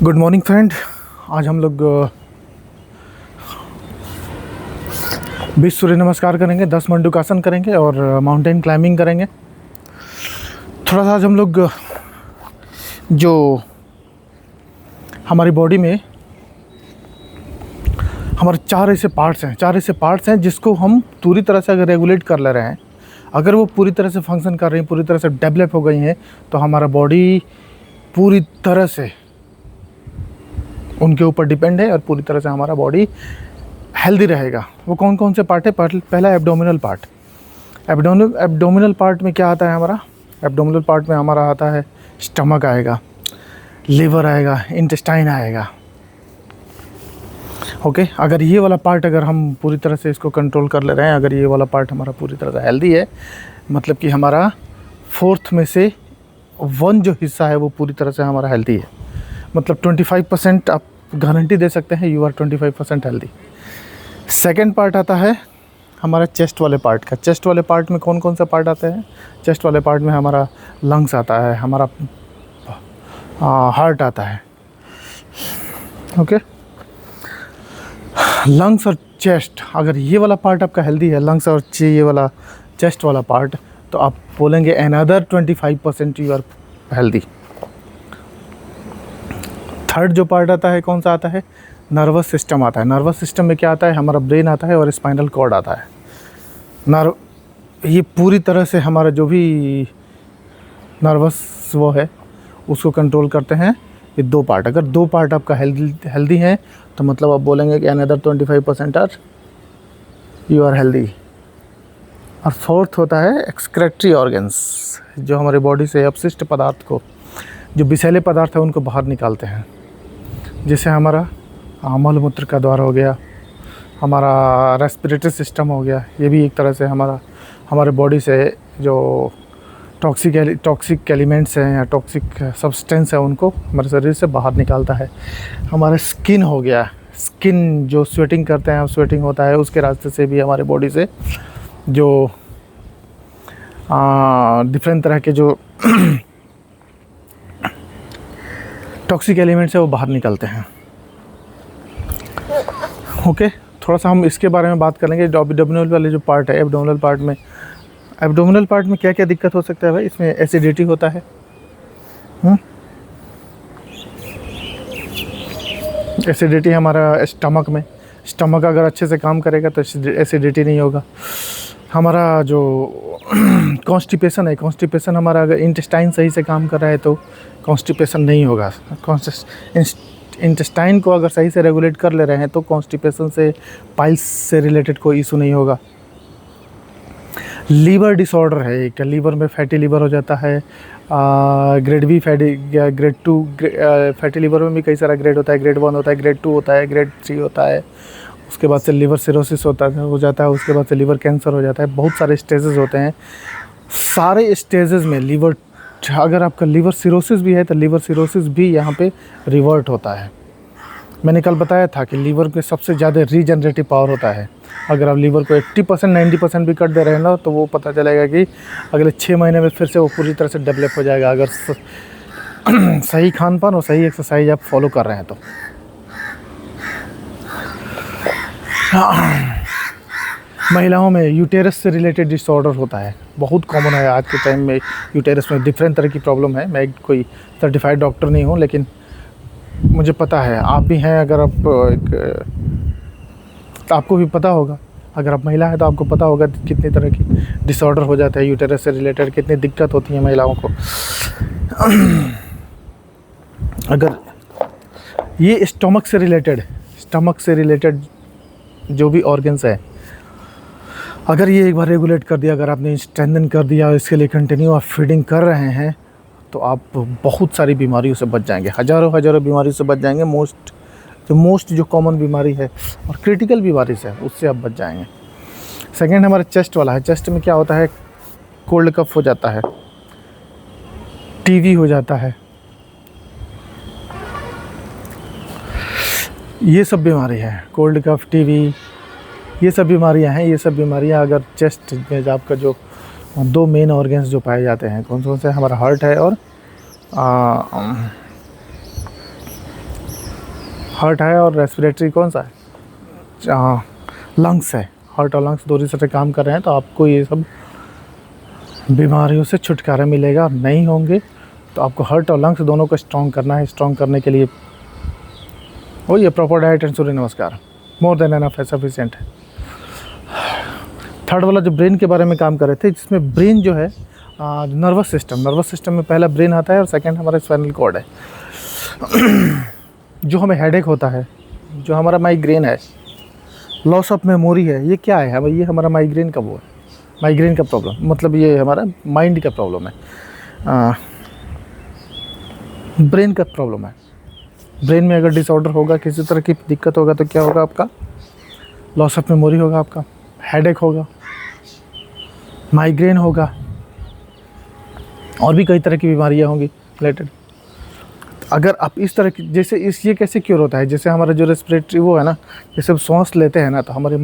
Good morning friend. आज हम लोग 20 सूर्य नमस्कार करेंगे, 10 मंडूकासन करेंगे और माउंटेन क्लाइंबिंग करेंगे। थोड़ा सा आज हम लोग जो हमारी बॉडी में हमारे चार ऐसे पार्ट्स हैं जिसको हम पूरी तरह से अगर रेगुलेट कर ले रहे हैं, अगर वो पूरी तरह से फंक्शन कर रही हैं, पूरी तरह से डेवलप हो गई हैं, तो हमारा बॉडी पूरी तरह से उनके ऊपर डिपेंड है और पूरी तरह से हमारा बॉडी हेल्दी रहेगा। वो कौन कौन से पार्ट है? पहला एब्डोमिनल पार्ट। एब्डोमिनल पार्ट में क्या आता है हमारा? एब्डोमिनल पार्ट में हमारा आता है स्टमक आएगा, लिवर आएगा, इंटेस्टाइन आएगा। ओके, अगर ये वाला पार्ट अगर हम पूरी तरह से इसको कंट्रोल कर ले रहे हैं, अगर ये वाला पार्ट हमारा पूरी तरह से हेल्दी है, मतलब कि हमारा 4th में से 1 जो हिस्सा है वो पूरी तरह से हमारा हेल्दी है। मतलब 25% आप गारंटी दे सकते हैं, you are 25% healthy. Second part आता है हमारा चेस्ट वाले पार्ट का। चेस्ट वाले पार्ट में कौन कौन सा पार्ट आते हैं? चेस्ट वाले पार्ट में हमारा लंग्स आता है, हमारा हार्ट आता है। ओके, लंग्स और चेस्ट, अगर ये वाला पार्ट आपका हेल्दी है, लंग्स और ये वाला चेस्ट वाला पार्ट, तो आप बोलेंगे another 25% you are healthy. Third जो पार्ट आता है, कौन सा आता है? नर्वस सिस्टम आता है। नर्वस सिस्टम में क्या आता है? हमारा ब्रेन आता है और स्पाइनल कॉर्ड आता है। ये पूरी तरह से हमारा जो भी नर्वस वो है उसको कंट्रोल करते हैं ये 2 पार्ट। अगर 2 पार्ट आपका हेल्दी हैं तो मतलब आप बोलेंगे कि another 25% are you are healthy. और 4th होता है एक्सक्रेटरी ऑर्गन्स, जो हमारे बॉडी से अपशिष्ट पदार्थ को, जो विषैले पदार्थ है उनको बाहर निकालते हैं। जैसे हमारा मल मूत्र का द्वार हो गया, हमारा रेस्पिरेटरी सिस्टम हो गया। ये भी एक तरह से हमारे बॉडी से जो टॉक्सिक एलिमेंट्स हैं या टॉक्सिक सब्सटेंस है उनको हमारे शरीर से बाहर निकालता है। हमारा स्किन हो गया, स्किन जो स्वेटिंग करते हैं, स्वेटिंग होता है, उसके रास्ते से भी हमारे बॉडी से जो डिफरेंट तरह के जो टॉक्सिक एलिमेंट्स है वो बाहर निकलते हैं। ओके, थोड़ा सा हम इसके बारे में बात करेंगे। जो एब्डोमिनल वाले जो पार्ट है, एब्डोमिनल पार्ट में क्या क्या दिक्कत हो सकता है भाई? इसमें एसिडिटी होता है। एसिडिटी हमारा स्टमक अगर अच्छे से काम करेगा तो एसिडिटी नहीं होगा। हमारा जो कॉन्स्टिपेशन हमारा अगर इंटेस्टाइन सही से काम कर रहा है तो कॉन्स्टिपेशन नहीं होगा। इंटेस्टाइन को अगर सही से रेगुलेट कर ले रहे हैं तो कॉन्स्टिपेशन से, पाइल्स से रिलेटेड कोई इशू नहीं होगा। लीवर डिसऑर्डर है एक, लीवर में फैटी लीवर हो जाता है। ग्रेड बी फैटी या ग्रेड 2 फैटी लीवर में भी कई सारा ग्रेड होता है। ग्रेड 1 होता है, ग्रेड 2 होता है, ग्रेड 3 होता है। उसके बाद से लीवर सिरोसिस हो जाता है। उसके बाद से लीवर कैंसर हो जाता है। बहुत सारे स्टेजेस होते हैं। सारे स्टेजेस में लीवर, अगर आपका लीवर सिरोसिस भी है तो लीवर सिरोसिस भी यहाँ पे रिवर्ट होता है। मैंने कल बताया था कि लीवर के सबसे ज़्यादा रीजनरेटिव पावर होता है। अगर आप लीवर को 80% 90% भी कर दे रहे हैं ना, तो वो पता चलेगा कि अगले 6 महीने में फिर से वो पूरी तरह से डेवलप हो जाएगा, अगर सही खान पान और सही एक्सरसाइज आप फॉलो कर रहे हैं तो। महिलाओं में यूटेरस से रिलेटेड डिसऑर्डर होता है, बहुत कॉमन है आज के टाइम में। यूटेरस में डिफरेंट तरह की प्रॉब्लम है। मैं कोई सर्टिफाइड डॉक्टर नहीं हूँ, लेकिन मुझे पता है, आप भी हैं। अगर आप तो आपको भी पता होगा, अगर आप महिला हैं तो आपको पता होगा कितनी तरह की डिसऑर्डर हो जाता है यूटेरस से रिलेटेड, कितनी दिक्कत होती है महिलाओं को। अगर ये स्टमक से रिलेटेड जो भी ऑर्गन्स है, अगर ये एक बार रेगुलेट कर दिया, अगर आपने स्ट्रेंथन कर दिया, इसके लिए कंटिन्यू आप फीडिंग कर रहे हैं, तो आप बहुत सारी बीमारियों से बच जाएंगे। हज़ारों बीमारियों से बच जाएंगे। मोस्ट जो कॉमन बीमारी है और क्रिटिकल बीमारी से, उससे आप बच जाएंगे। सेकेंड हमारा चेस्ट वाला है। चेस्ट में क्या होता है? कोल्ड कफ हो जाता है, टीवी हो जाता है, ये सब बीमारी है। कोल्ड कफ, टीवी, ये सब बीमारियां हैं। ये सब बीमारियां अगर चेस्ट में आपका जो दो मेन ऑर्गन्स जो पाए जाते हैं, कौन कौन से? हमारा हार्ट है और हार्ट है और रेस्पिरेटरी कौन सा है? लंग्स है। हार्ट और लंग्स दोनों से काम कर रहे हैं, तो आपको ये सब बीमारियों से छुटकारा मिलेगा। नहीं होंगे तो आपको हार्ट और लंग्स दोनों को स्ट्रॉन्ग करना है। स्ट्रॉन्ग करने के लिए वो ये प्रॉपर डाइट एंड सूर्य नमस्कार मोर देन एनफ है, सफिशिएंट है। थर्ड वाला जो ब्रेन के बारे में काम कर रहे थे, जिसमें ब्रेन जो है नर्वस सिस्टम में पहला ब्रेन आता है और सेकंड हमारा स्पाइनल कॉर्ड है। जो हमें हेडेक होता है, जो हमारा माइग्रेन है, लॉस ऑफ मेमोरी है, ये क्या है? ये हमारा माइग्रेन का वो है, माइग्रेन का प्रॉब्लम, मतलब ये हमारा माइंड का प्रॉब्लम है, ब्रेन का प्रॉब्लम है। ब्रेन में अगर डिसऑर्डर होगा, किसी तरह की दिक्कत होगा, तो क्या होगा? आपका लॉस ऑफ मेमोरी होगा, आपका हेडेक होगा, माइग्रेन होगा, और भी कई तरह की बीमारियां होंगी रिलेटेड। अगर आप इस तरह की, जैसे ये कैसे क्योर होता है? जैसे हमारा जो रेस्पिरेटरी वो है ना, जैसे हम सांस लेते हैं ना, तो हमारे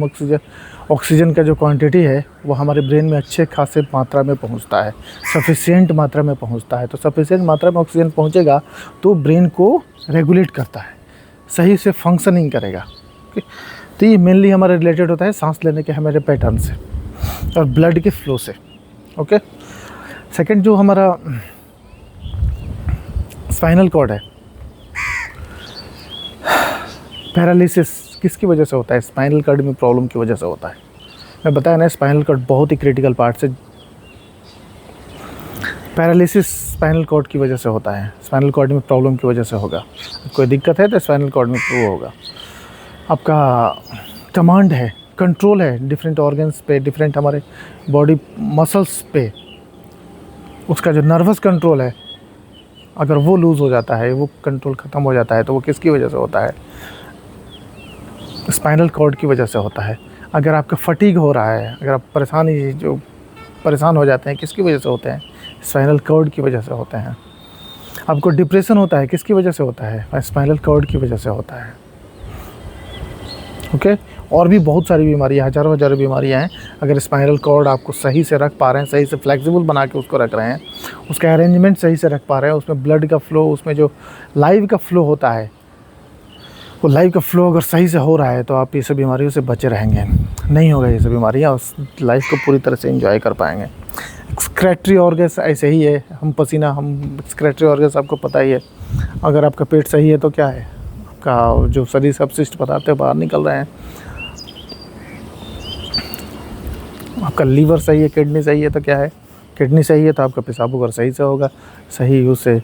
ऑक्सीजन का जो क्वांटिटी है वो हमारे ब्रेन में अच्छे खासे मात्रा में पहुंचता है, सफिशिएंट मात्रा में पहुंचता है। तो सफिशिएंट मात्रा में ऑक्सीजन पहुंचेगा तो ब्रेन को रेगुलेट करता है, सही से फंक्शनिंग करेगा। ओके, तो ये मेनली हमारे रिलेटेड होता है सांस लेने के हमारे पैटर्न से और ब्लड के फ्लो से। ओके, सेकंड जो हमारा स्पाइनल कॉर्ड है, पैरालिसिस किसकी वजह से होता है? स्पाइनल कॉर्ड में प्रॉब्लम की वजह से होता है। मैं बताया ना, स्पाइनल कॉर्ड बहुत ही क्रिटिकल पार्ट है। पैरालिसिस स्पाइनल कॉर्ड की वजह से होता है, स्पाइनल कॉर्ड में प्रॉब्लम की वजह से होगा। कोई दिक्कत है तो स्पाइनल कॉर्ड में वो होगा। आपका कमांड है, कंट्रोल है डिफरेंट ऑर्गन्स पे, डिफरेंट हमारे बॉडी मसल्स पे, उसका जो नर्वस कंट्रोल है, अगर वो लूज़ हो जाता है, वो कंट्रोल ख़त्म हो जाता है, तो वो किसकी वजह से होता है? स्पाइनल कॉर्ड की वजह से होता है। अगर आपका फटीग हो रहा है, अगर आप परेशान हो जाते हैं, किसकी वजह से होते हैं? स्पाइनल कॉर्ड की वजह से होते हैं। आपको डिप्रेशन होता है, किसकी वजह से होता है? स्पाइनल कॉर्ड की वजह से होता है। ओके, और भी बहुत सारी बीमारियाँ, हज़ारों बीमारियाँ हैं। अगर स्पाइनल कॉर्ड आपको सही से रख पा रहे हैं, सही से फ्लेक्सिबल बना के उसको रख रहे हैं, उसका अरेंजमेंट सही से रख पा रहे हैं, उसमें ब्लड का फ्लो, उसमें जो लाइव का फ्लो होता है, वो लाइव का फ्लो अगर सही से हो रहा है, तो आप ये सब बीमारियों से बचे रहेंगे। नहीं होगा ये सब बीमारियाँ, उस लाइफ को पूरी तरह से एंजॉय कर पाएंगे। एक्सक्रेटरी ऑर्गन्स ऐसे ही है, हम एक्सक्रेटरी ऑर्गन्स आपको पता ही है। अगर आपका पेट सही है तो क्या है? आपका जो शरीर से अपशिष्ट पदार्थ है बाहर निकल रहे हैं। आपका लीवर सही है, किडनी सही है तो क्या है? किडनी सही है तो आपका पेशाब वगैरह सही से होगा, सही उससे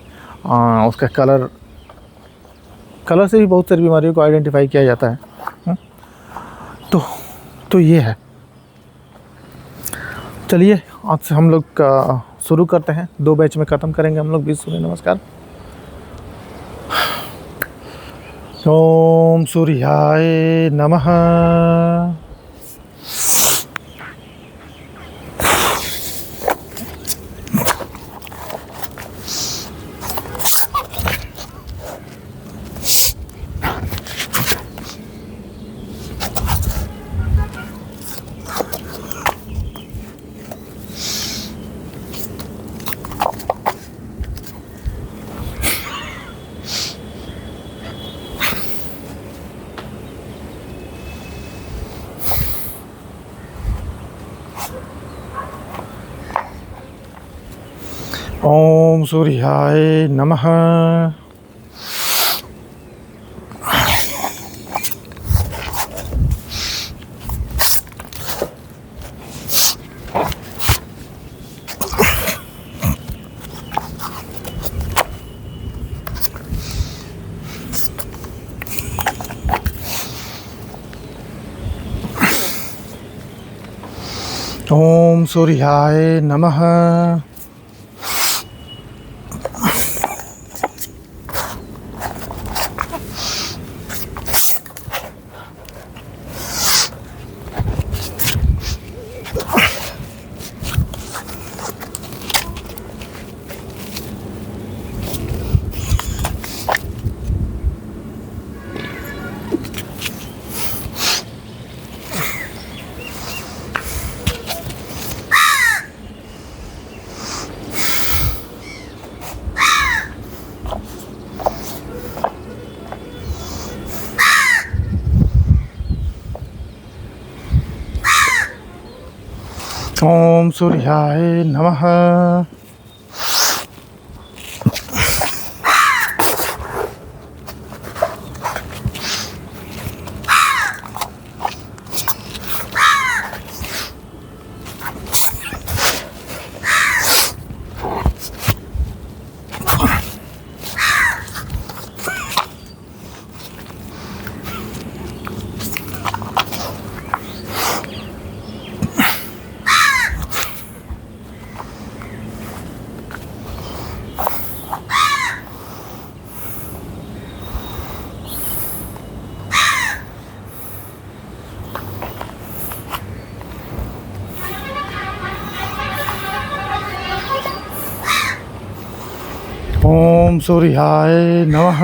उसका कलर से भी बहुत सारी बीमारियों को आइडेंटिफाई किया जाता है। तो ये है। चलिए आज से हम लोग शुरू करते हैं, 2 बैच में ख़त्म करेंगे हम लोग 20 सूर्य नमस्कार। ओम सूर्याय नमः। ओम सूर्याय नमः। ओम सूर्याय नमः। ओम सूर्याय नमः। ओम सूर्याय नमः।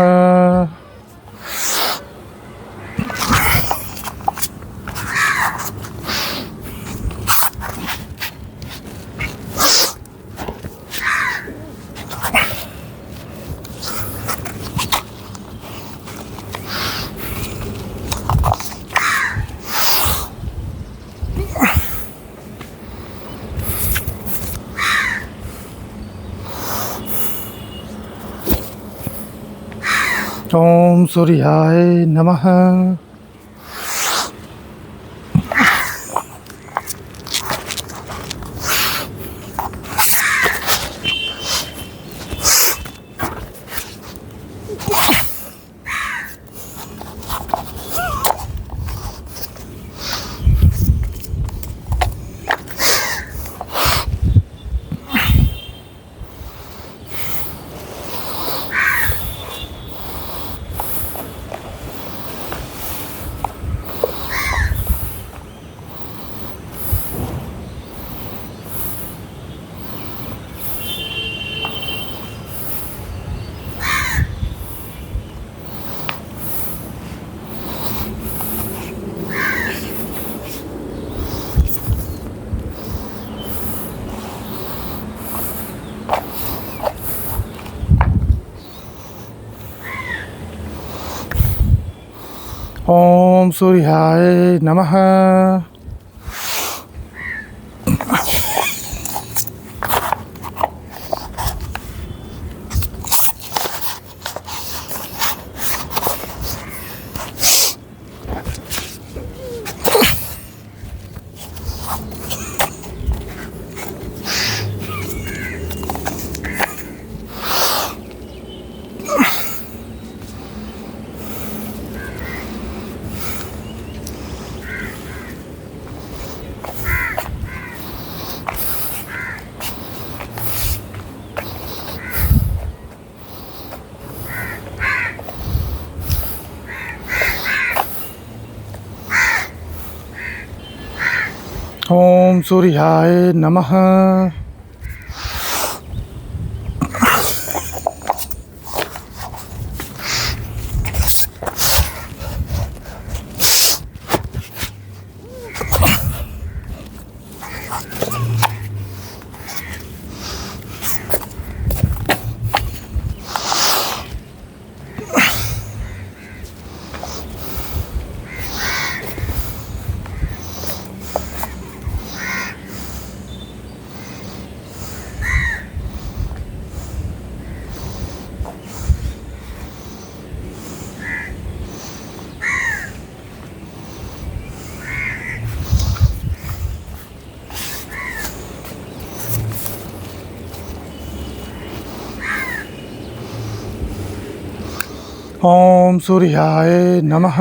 ओम सूर्याय नमः। ओम सूर्याय नमः। ओम सूर्याय नमः। ओम सूर्याय नमः।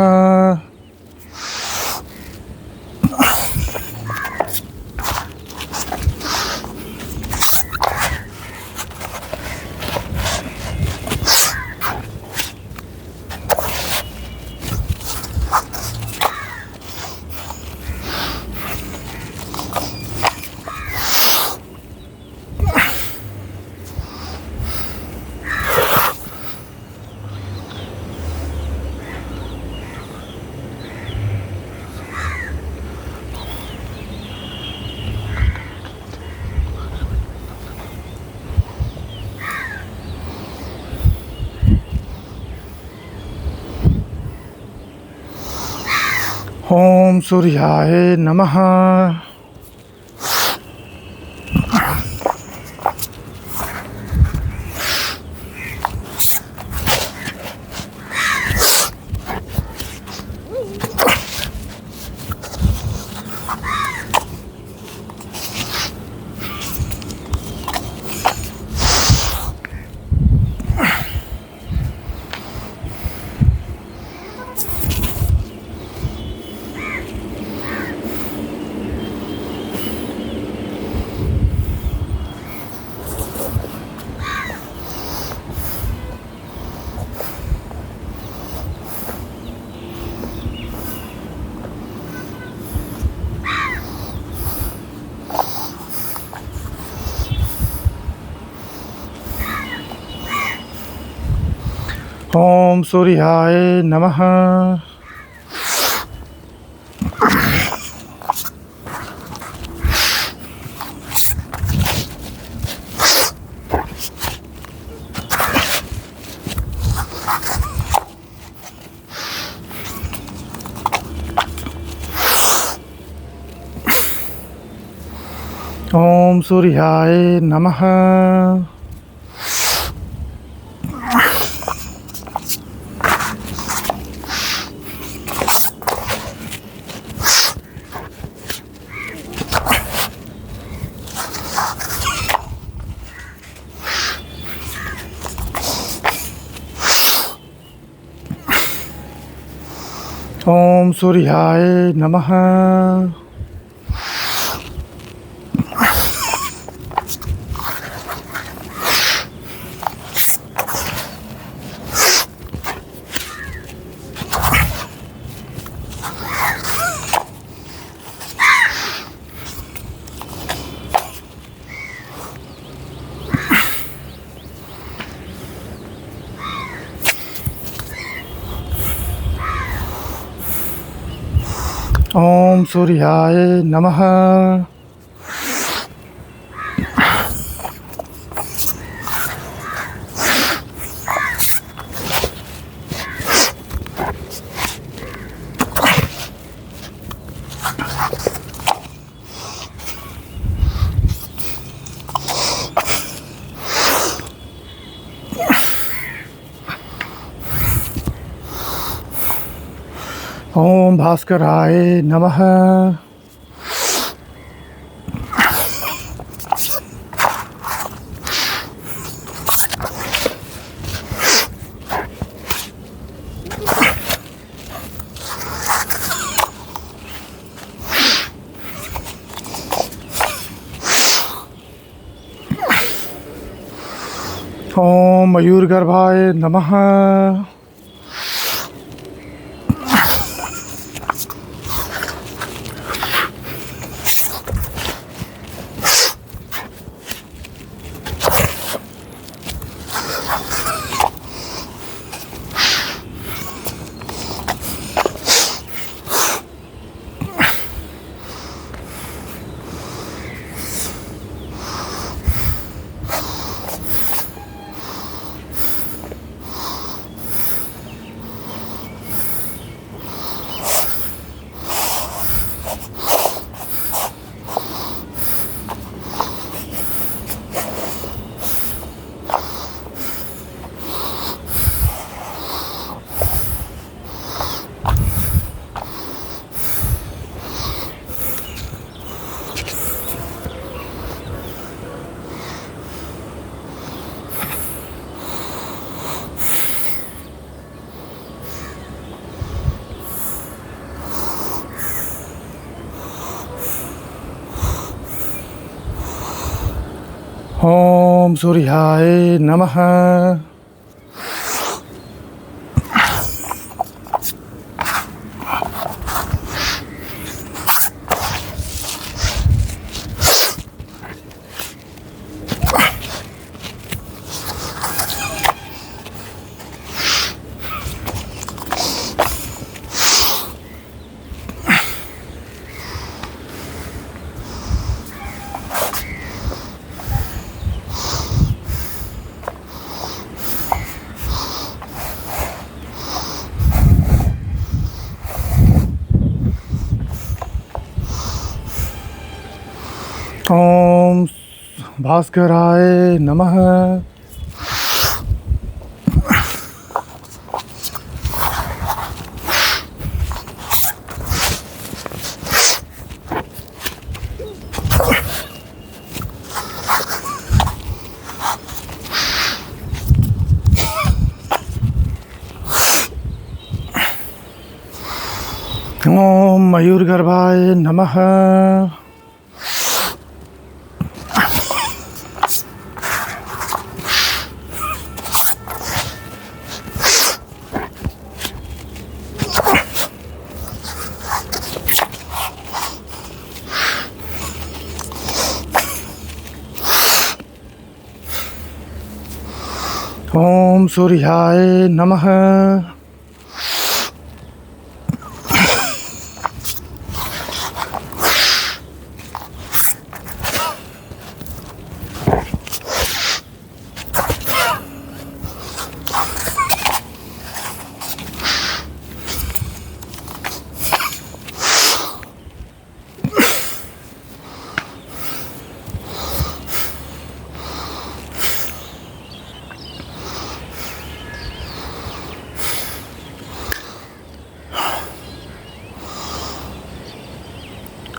ओम सूर्याय नमः। ओम सूर्याय नमः। ओम सूर्याय नमः। ओम सूर्याय नमः। ओम सूर्याय नमः। ओम भास्कराय नमः। ओम मयूरगर्भाय नमः। ओम सूर्याय नमः। ओम भास्कराय नमः। ओम मयूरगर्भाय नमः। ओम सूर्याय नमः।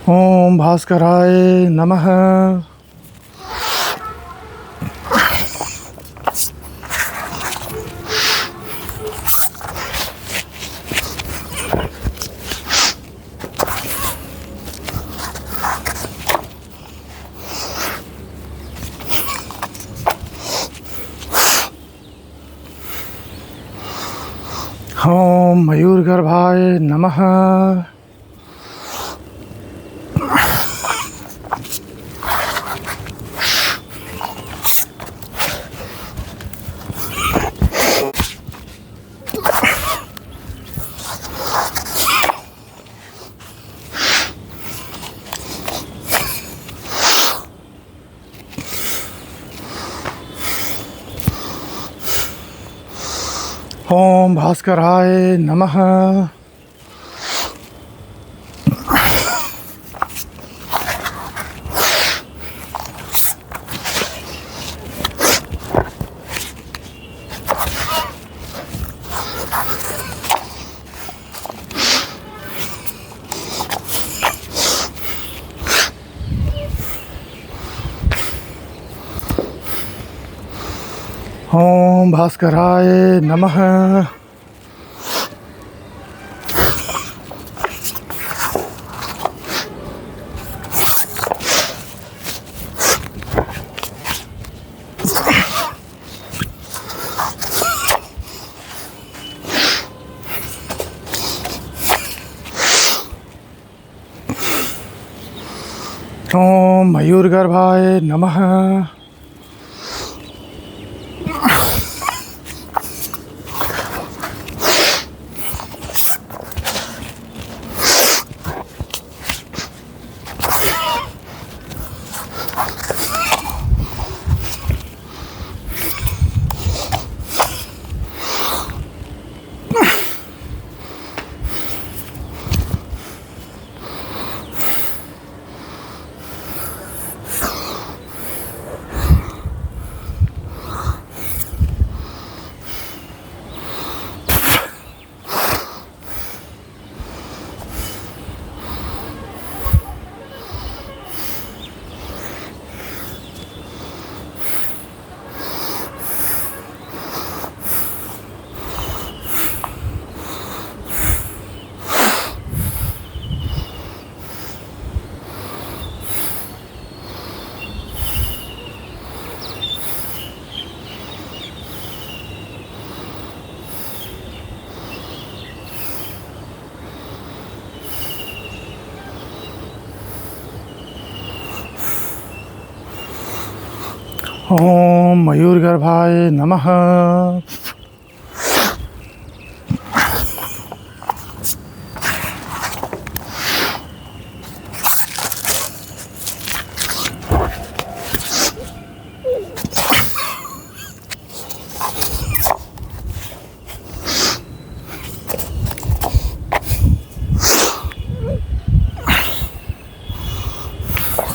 ओम भास्कराय नमः। ओम मयूरगर्भाय नमः। ओम भास्कराय नमः। ओम भास्कराय नमः। ओम मयूरगर्भाय नमः। ओम मयूरगर्भाय नमः।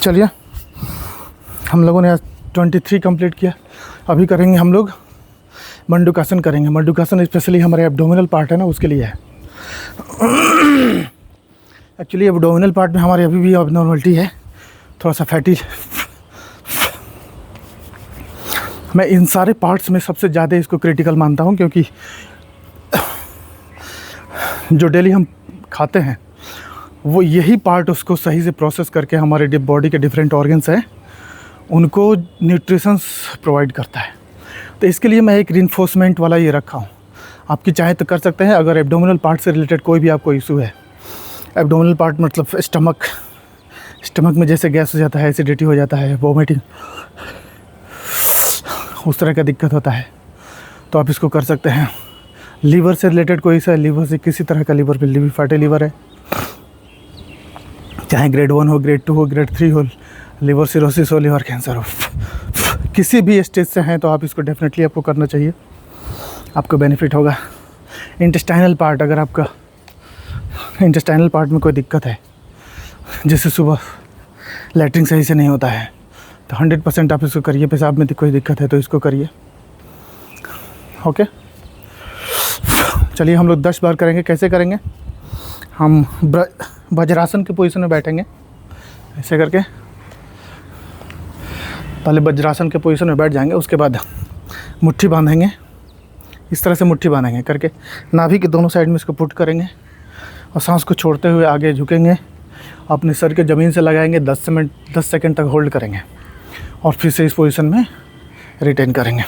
चलिए, हम लोगों ने आज 23 कंप्लीट किया। अभी करेंगे हम लोग मंडूकासन करेंगे। मंडूकासन स्पेशली हमारे एब्डोमिनल पार्ट है ना, उसके लिए है। एक्चुअली एब्डोमिनल पार्ट में हमारे अभी भी अबनॉर्मलिटी है, थोड़ा सा फैटी। मैं इन सारे पार्ट्स में सबसे ज़्यादा इसको क्रिटिकल मानता हूँ, क्योंकि जो डेली हम खाते हैं वो यही पार्ट उसको सही से प्रोसेस करके हमारे बॉडी के डिफरेंट ऑर्गन्स हैं उनको न्यूट्रिशंस प्रोवाइड करता है। तो इसके लिए मैं एक रिइंफोर्समेंट वाला ये रखा हूँ। आपकी चाहे तो कर सकते हैं। अगर एब्डोमिनल पार्ट से रिलेटेड कोई भी आपको इशू है, एब्डोमिनल पार्ट मतलब स्टमक में जैसे गैस हो जाता है, एसिडिटी हो जाता है, वोमिटिंग, उस तरह का दिक्कत होता है, तो आप इसको कर सकते हैं। लीवर से रिलेटेड कोई सा लीवर से किसी तरह का लीवर भी फैटी लीवर है, चाहे ग्रेड 1 हो, ग्रेड 2 हो, ग्रेड 3 हो, लीवर सिरोसिस हो, लीवर कैंसर हो, किसी भी स्टेज से हैं तो आप इसको डेफिनेटली आपको करना चाहिए, आपको बेनिफिट होगा। इंटेस्टाइनल पार्ट, अगर आपका इंटेस्टाइनल पार्ट में कोई दिक्कत है, जैसे सुबह लैट्रिन सही से नहीं होता है, तो 100% आप इसको करिए। पेशाब में कोई दिक्कत है तो इसको करिए। ओके, चलिए हम लोग 10 बार करेंगे। कैसे करेंगे? हम वज्रासन के पोजीशन में बैठेंगे, ऐसे करके पहले वज्रासन के पोजीशन में बैठ जाएंगे। उसके बाद मुट्ठी बांधेंगे, इस तरह से मुट्ठी बांधेंगे करके नाभि के दोनों साइड में इसको पुट करेंगे और सांस को छोड़ते हुए आगे झुकेंगे, अपने सर के ज़मीन से लगाएंगे, 10 सेकंड तक होल्ड करेंगे और फिर से इस पोजीशन में रिटेन करेंगे।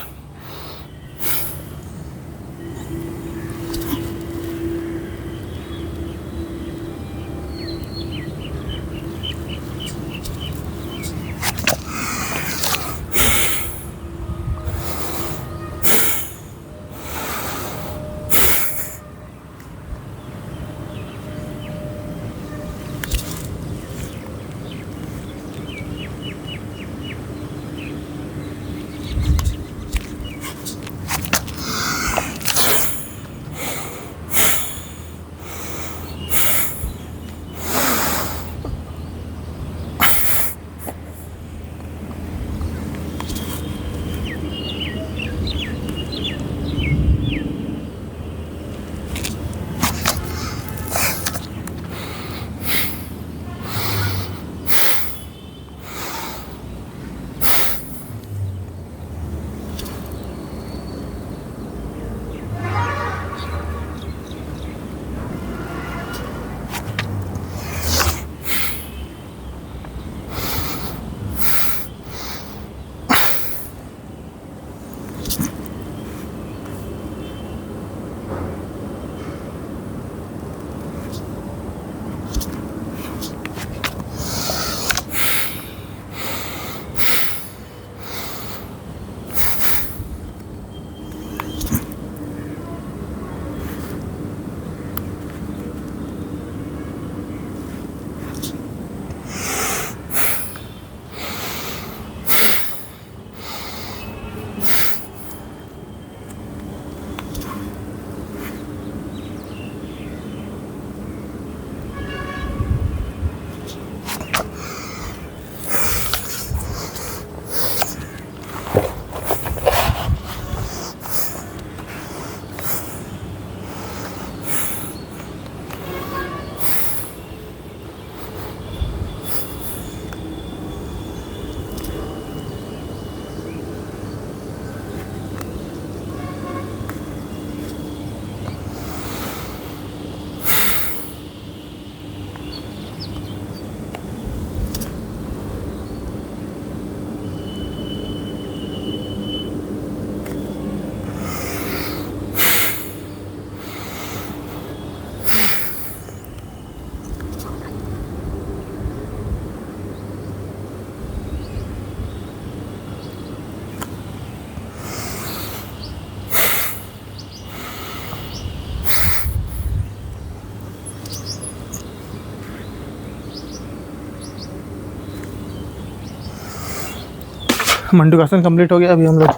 मंडूकासन कंप्लीट हो गया। अभी हम लोग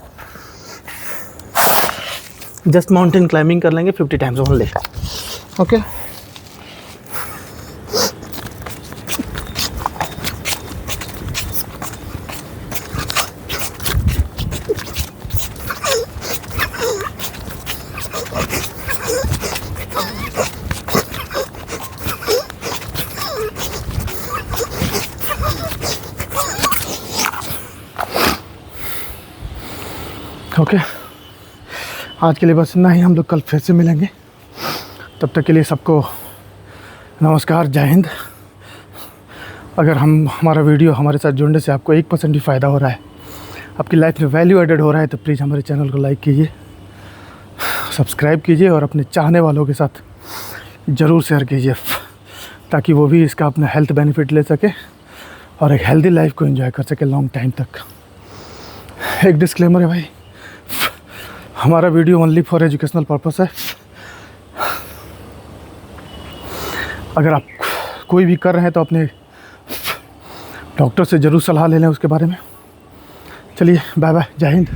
जस्ट माउंटेन क्लाइंबिंग कर लेंगे 50 टाइम्स ओनली। ओके, ओके, आज के लिए बस इतना ही। हम लोग कल फिर से मिलेंगे। तब तक के लिए सबको नमस्कार, जय हिंद। अगर हमारा वीडियो हमारे साथ जुड़ने से आपको 1% भी फ़ायदा हो रहा है, आपकी लाइफ में वैल्यू एडेड हो रहा है, तो प्लीज़ हमारे चैनल को लाइक कीजिए, सब्सक्राइब कीजिए और अपने चाहने वालों के साथ ज़रूर शेयर कीजिए, ताकि वो भी इसका अपना हेल्थ बेनिफिट ले सके और एक हेल्दी लाइफ को एंजॉय कर सके लॉन्ग टाइम तक। एक डिस्क्लेमर है भाई, हमारा video only for educational purpose है। अगर आप कोई भी कर रहे हैं तो अपने डॉक्टर से ज़रूर सलाह ले लें उसके बारे में। चलिए बाय बाय, जय हिंद।